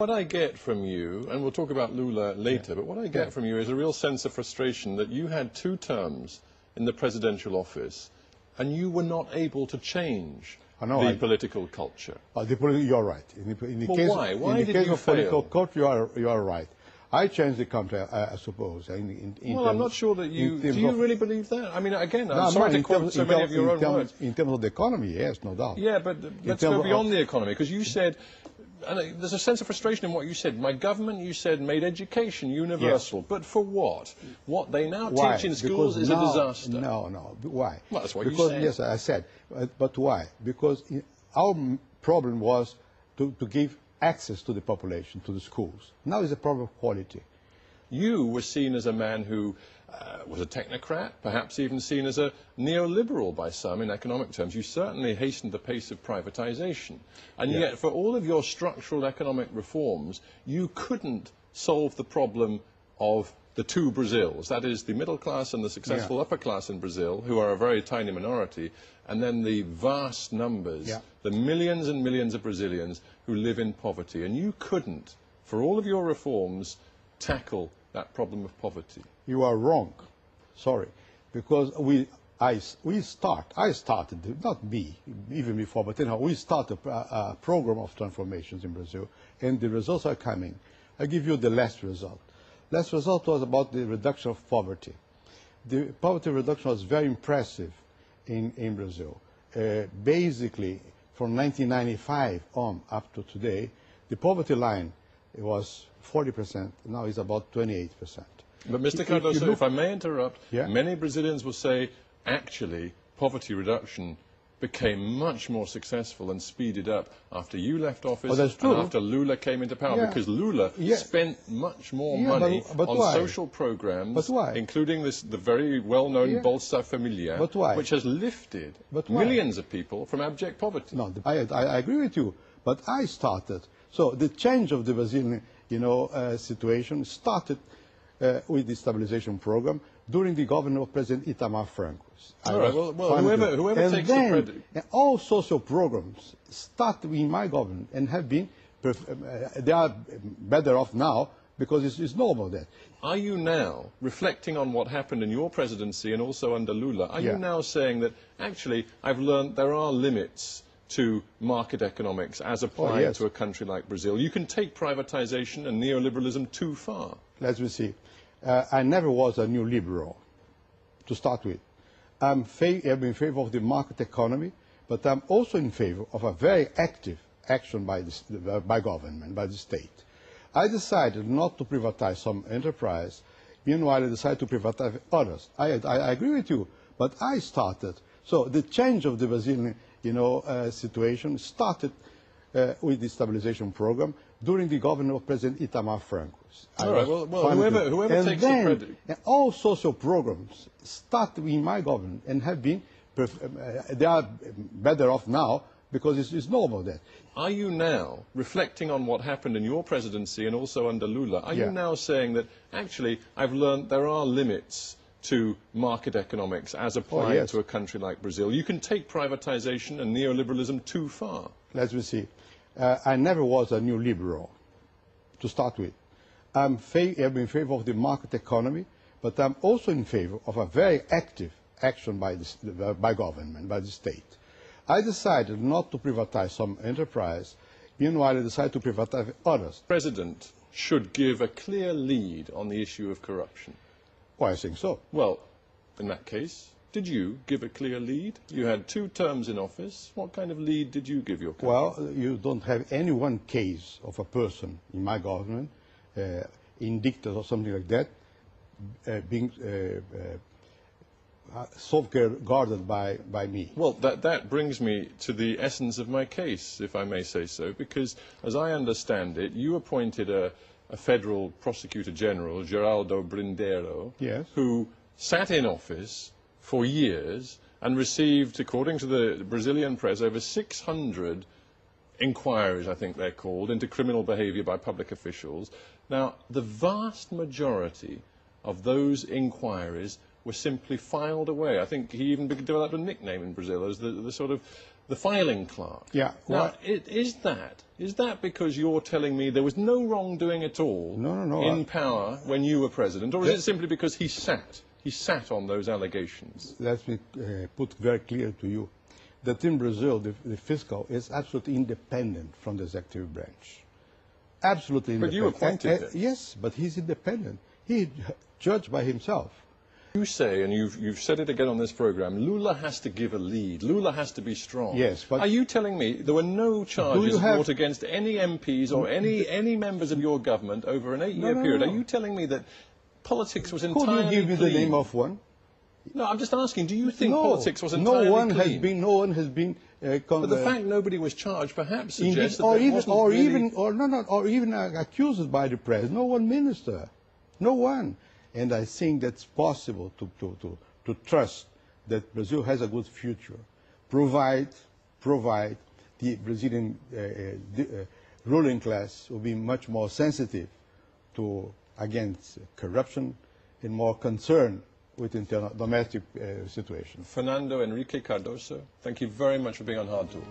What I get from you, and we'll talk about Lula later, but what I get from you is a real sense of frustration that you had 2 terms in the presidential office and you were not able to change the political culture. You're right. In the case, why? Why in the did case you of fail? political culture, you are right. I changed the country, I suppose. Well, I'm not sure that you... Do you really believe that? I mean, again, I'm sorry to quote so many of your own words. In terms of the economy, yes, no doubt. Yeah, but let's go beyond the economy, because you said... And there's a sense of frustration in what you said. My government, you said, made education universal. Yes. But for what? What they now teach in schools is a disaster. No. Why? Well, that's what you said. Yes, I said. But why? Because our problem was to give access to the population, to the schools. Now it's a problem of quality. You were seen as a man who was a technocrat, perhaps even seen as a neoliberal by some in economic terms. You certainly hastened the pace of privatization. And yet, for all of your structural economic reforms, you couldn't solve the problem of the 2 Brazils. That is, the middle class and the successful upper class in Brazil, who are a very tiny minority, and then the vast numbers, the millions and millions of Brazilians who live in poverty. And you couldn't, for all of your reforms, tackle that problem of poverty. You are wrong. Sorry. Because I started, not me, even before, but anyhow, we started a program of transformations in Brazil, and the results are coming. I give you the last result. Last result was about the reduction of poverty. The poverty reduction was very impressive in Brazil. Basically, from 1995 on up to today, the poverty line was 40%, now it's about 28%. But Mr. Cardoso, if I may interrupt, many Brazilians will say, actually, poverty reduction became much more successful and speeded up after you left office and after Lula came into power, because Lula spent much more money on social programs, including the very well-known Bolsa Familia, which has lifted millions of people from abject poverty. No, I agree with you, but I started. So the change of the Brazilian situation started with the stabilization program during the government of President Itamar Franco. All right, well whoever takes the credit. All social programs started in my government and have been, they are better off now because it's normal that. Are you now, reflecting on what happened in your presidency and also under Lula, are you now saying that actually I've learned there are limits to market economics as applied to a country like Brazil? You can take privatization and neoliberalism too far. Let me see. I never was a new liberal, to start with. I'm in favor of the market economy, but I'm also in favor of a very active action by government, by the state. I decided not to privatize some enterprise, meanwhile I decided to privatize others. I agree with you, but I started. So the change of the Brazilian situation started with the stabilization program during the government of President Itamar Franco. All right, well whoever takes the credit. And all social programs started in my government and have been, they are better off now because it's normal that. Are you now, reflecting on what happened in your presidency and also under Lula, are you now saying that actually I've learned there are limits to market economics as applied to a country like Brazil? You can take privatization and neoliberalism too far. Let me see. I never was a new liberal, to start with. I'm in favor of the market economy, but I'm also in favor of a very active action by government, by the state. I decided not to privatize some enterprise, meanwhile I decided to privatize others. The President should give a clear lead on the issue of corruption. Well, I think so. Well, in that case, did you give a clear lead? You had 2 terms in office. What kind of lead did you give your country? Well, you don't have any one case of a person in my government, indicted or something like that, being safeguarded by me. Well, that brings me to the essence of my case, if I may say so, because as I understand it, you appointed a federal prosecutor general, Geraldo Brindero, who sat in office for years and received, according to the Brazilian press, over 600 inquiries, I think they're called, into criminal behavior by public officials. Now, the vast majority of those inquiries were simply filed away. I think he even developed a nickname in Brazil as the sort of the filing clerk. Yeah. Now, is that because you're telling me there was no wrongdoing at all in power when you were president, or is it simply because he sat on those allegations? Let me put very clear to you that in Brazil, the fiscal is absolutely independent from the executive branch. Absolutely independent. But you appointed him. Yes, but he's independent. He's judged by himself. You say, and you've said it again on this program, Lula has to give a lead. Lula has to be strong. Yes, but are you telling me there were no charges brought against any MPs or any members of your government over an 8-year period? Are you telling me that politics was entirely clean? Could you give me the name of one? No, I'm just asking, do you think politics was entirely clean? No one has been... but the fact nobody was charged perhaps suggests that or even accused by the press. No one minister. No one. And I think that's possible to trust that Brazil has a good future, provide the Brazilian ruling class will be much more sensitive against corruption and more concerned with internal domestic situation. Fernando Henrique Cardoso, thank you very much for being on Hard Talk.